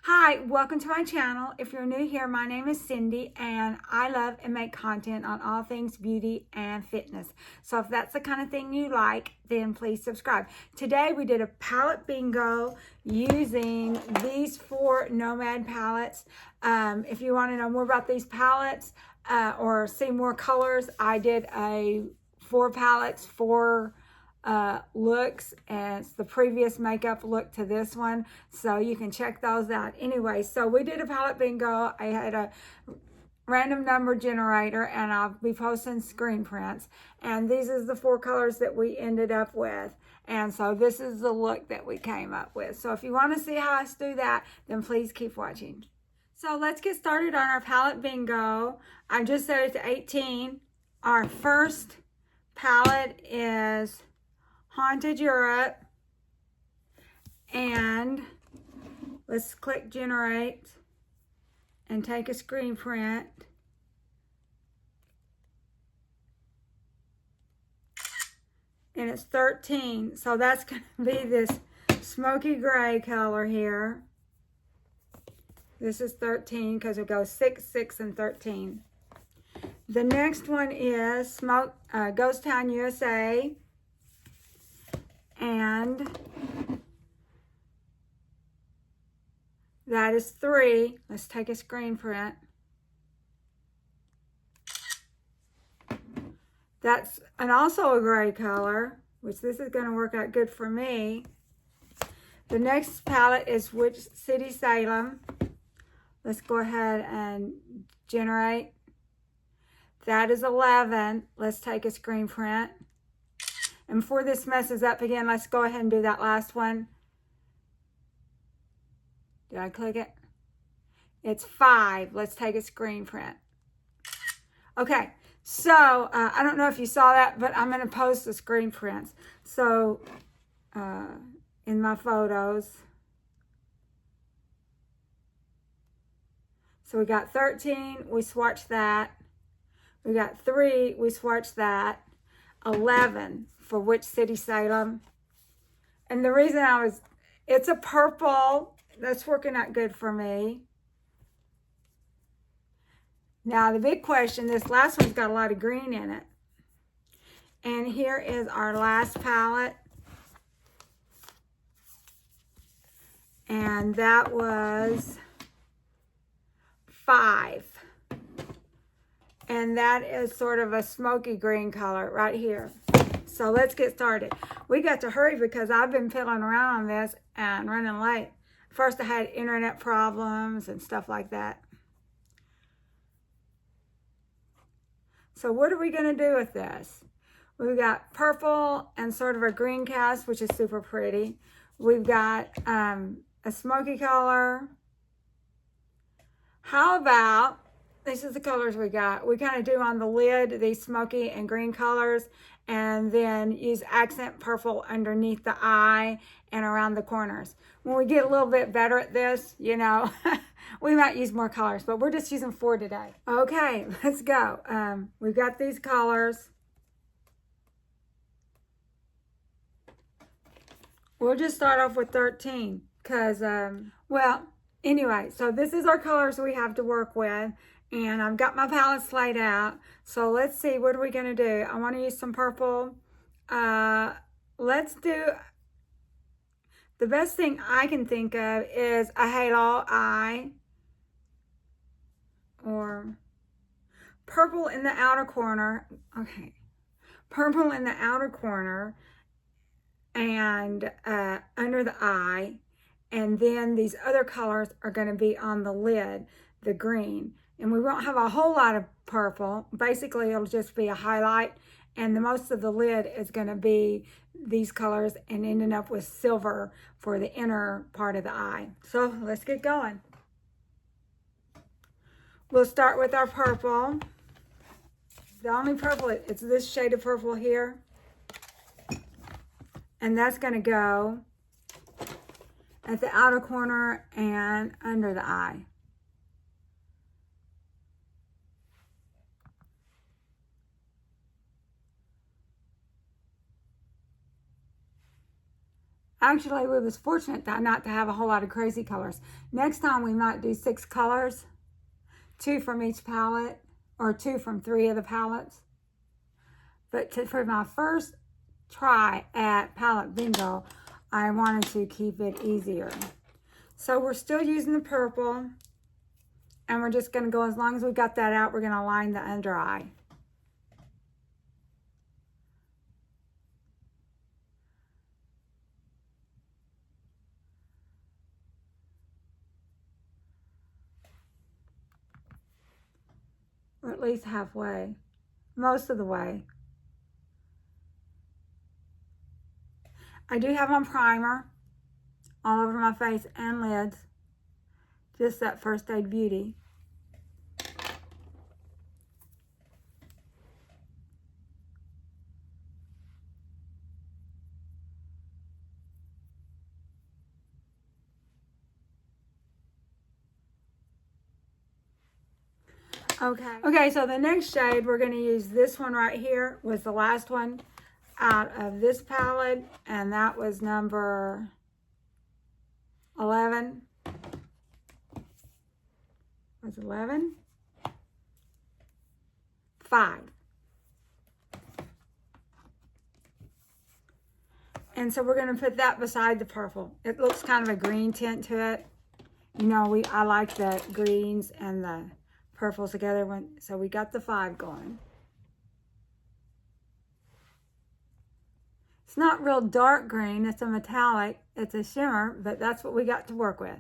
Hi, welcome to my channel. If you're new here, my name is Cindy and I love and make content on all things beauty and fitness. So if that's the kind of thing you like, then please subscribe. Today we did a palette bingo using these 4 Nomad palettes. If you want to know more about these palettes or see more colors, I did a 4 palettes, 4 looks, and it's the previous makeup look to this one, so you can check those out. Anyway, so we did a palette bingo. I had a random number generator and I'll be posting screen prints, and these is the 4 colors that we ended up with, and so this is the look that we came up with. So if you want to see how us do that, then please keep watching. So let's get started on our palette bingo. I just set it to 18. Our first palette is Haunted Europe, and let's click generate and take a screen print. And it's 13, so that's going to be this smoky gray color here. This is 13 because it goes 6, 6, and 13. The next one is Ghost Town, USA. And that is 3. Let's take a screen print. That's also a gray color, which this is going to work out good for me. The next palette is City Salem. Let's go ahead and generate. That is 11. Let's take a screen print. And before this messes up again, let's go ahead and do that last one. Did I click it? It's 5. Let's take a screen print. Okay, so I don't know if you saw that, but I'm going to post the screen prints. So in my photos. So we got 13, we swatched that. We got 3, we swatched that. 11 for City Salem. And the reason it's a purple, that's working out good for me. Now the big question, this last one's got a lot of green in it. And here is our last palette. And that was 5. And that is sort of a smoky green color right here. So let's get started. We got to hurry because I've been fiddling around on this and running late. First I had internet problems and stuff like that. So what are we going to do with this? We've got purple and sort of a green cast, which is super pretty. We've got a smoky color. How about, this is the colors we got. We kind of do on the lid these smoky and green colors, and then use accent purple underneath the eye and around the corners. When we get a little bit better at this, you know, we might use more colors, but we're just using 4 today. Okay, let's go. We've got these colors. We'll just start off with 13 because, well, anyway, so this is our colors we have to work with. And I've got my palettes laid out. So let's see, what are we going to do? I want to use some purple. Let's do, the best thing I can think of is a halo eye. Or purple in the outer corner. Okay. Purple in the outer corner. And under the eye. And then these other colors are going to be on the lid, the green. And we won't have a whole lot of purple. Basically, it'll just be a highlight. And the most of the lid is going to be these colors and ending up with silver for the inner part of the eye. So let's get going. We'll start with our purple. The only purple, it's this shade of purple here. And that's going to go at the outer corner and under the eye. Actually, we was fortunate not to have a whole lot of crazy colors. Next time we might do 6 colors, 2 from each palette, or 2 from 3 of the palettes. But for my first try at palette bingo, I wanted to keep it easier. So we're still using the purple, and we're just going to go, as long as we got that out, we're going to line the under eye. Or at least halfway, most of the way. I do have on primer all over my face and lids, just that First Aid Beauty. Okay, so the next shade we're going to use, this one right here was the last one out of this palette, and that was number 11. Was it 11? 5. And so we're going to put that beside the purple. It looks kind of a green tint to it. You know, I like the greens and the purples together, so we got the 5 going. It's not real dark green, it's a metallic, it's a shimmer, but that's what we got to work with.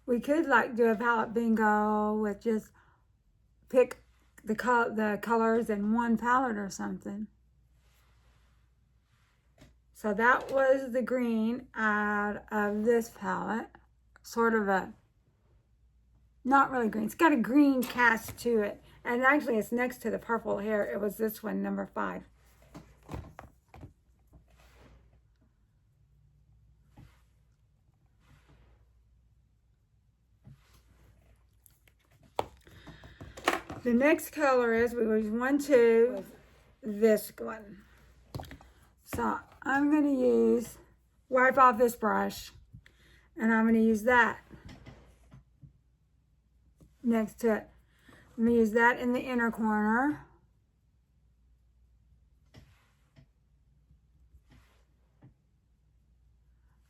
We could like do a palette bingo with just pick the colors in one palette or something. So that was the green out of this palette. Sort of a, not really green. It's got a green cast to it. And actually it's next to the purple here. It was this one, number 5. The next color is, we was 1, 2, this one. So I'm going to wipe off this brush, and I'm going to use that next to it. I'm going to use that in the inner corner.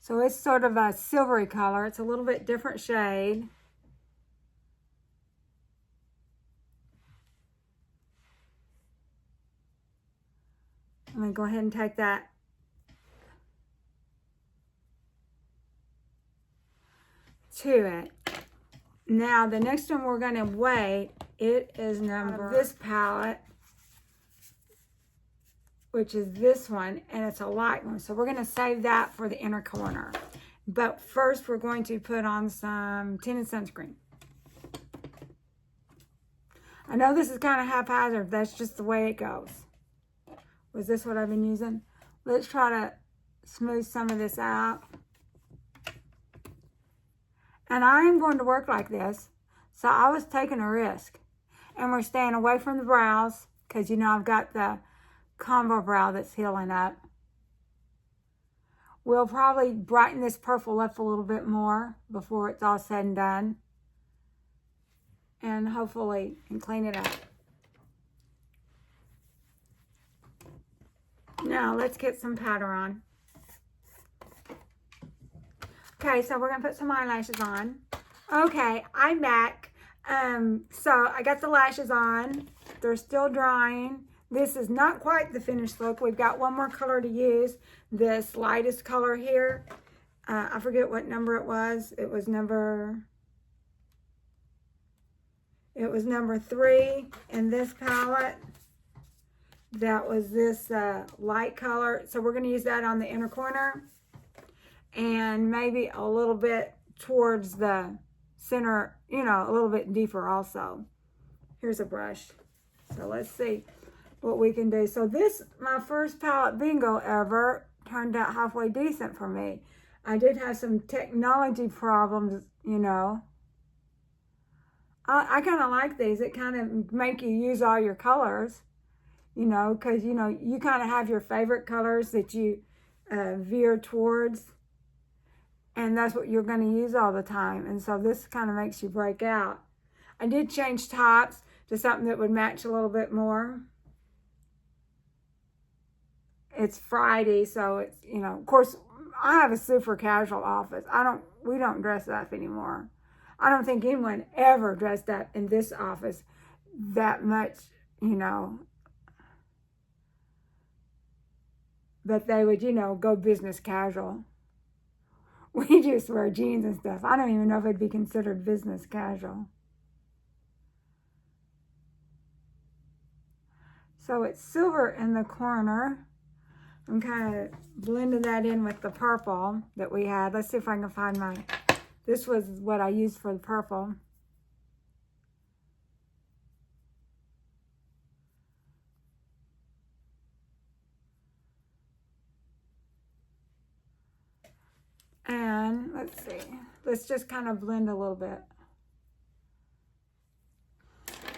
So it's sort of a silvery color. It's a little bit different shade. I'm going to go ahead and take that to it. Now the next one we're going to wait, it is number this palette, which is this one, and it's a light one. So we're going to save that for the inner corner. But first we're going to put on some tinted sunscreen. I know this is kind of haphazard, that's just the way it goes. Was this what I've been using? Let's try to smooth some of this out. And I am going to work like this, so I was taking a risk. And we're staying away from the brows, because you know I've got the combo brow that's healing up. We'll probably brighten this purple up a little bit more before it's all said and done. And hopefully, and clean it up. Now, let's get some powder on. Okay, so we're going to put some eyelashes on. Okay, I'm back. So I got the lashes on. They're still drying. This is not quite the finished look. We've got one more color to use. This lightest color here. I forget what number it was. It was number 3 in this palette. That was this light color. So we're going to use that on the inner corner. And maybe a little bit towards the center, you know, a little bit deeper also. Here's a brush. So let's see what we can do. So this, my first palette bingo ever, turned out halfway decent for me. I did have some technology problems, you know. I kind of like these. It kind of make you use all your colors, you know, because, you know, you kind of have your favorite colors that you veer towards, and that's what you're going to use all the time. And so this kind of makes you break out. I did change tops to something that would match a little bit more. It's Friday, so it's, you know, of course, I have a super casual office. We don't dress up anymore. I don't think anyone ever dressed up in this office that much, you know. But they would, you know, go business casual. We just wear jeans and stuff. I don't even know if it'd be considered business casual. So it's silver in the corner. I'm kind of blending that in with the purple that we had. Let's see if I can find my... This was what I used for the purple. And let's see. Let's just kind of blend a little bit.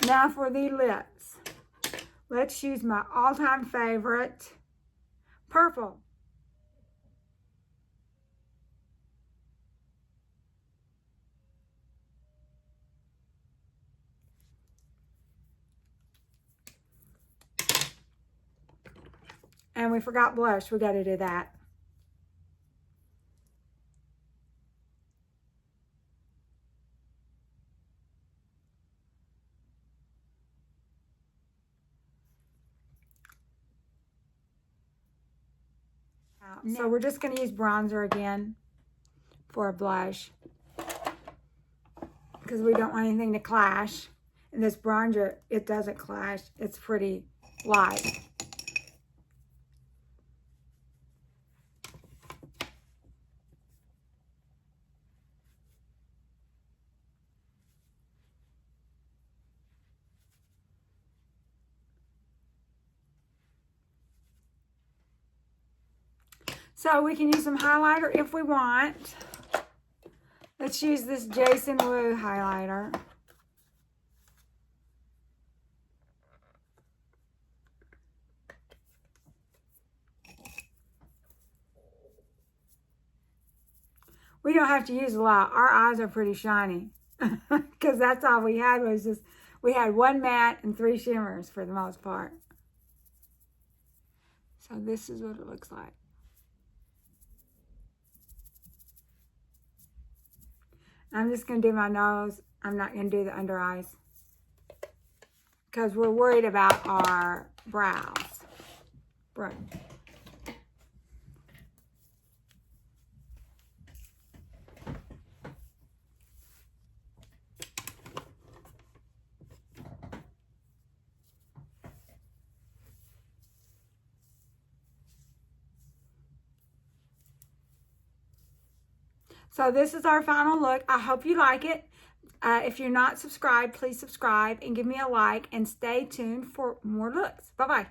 Now for the lips. Let's use my all-time favorite, purple. And we forgot blush. We got to do that. So we're just going to use bronzer again for a blush, because we don't want anything to clash. And this bronzer, it doesn't clash. It's pretty light. So we can use some highlighter if we want. Let's use this Jason Wu highlighter. We don't have to use a lot. Our eyes are pretty shiny because that's all we had was just, we had one matte and 3 shimmers for the most part. So this is what it looks like. I'm just going to do my nose. I'm not going to do the under eyes because we're worried about our brows. Right. So this is our final look. I hope you like it. If you're not subscribed, please subscribe and give me a like, and stay tuned for more looks. Bye-bye.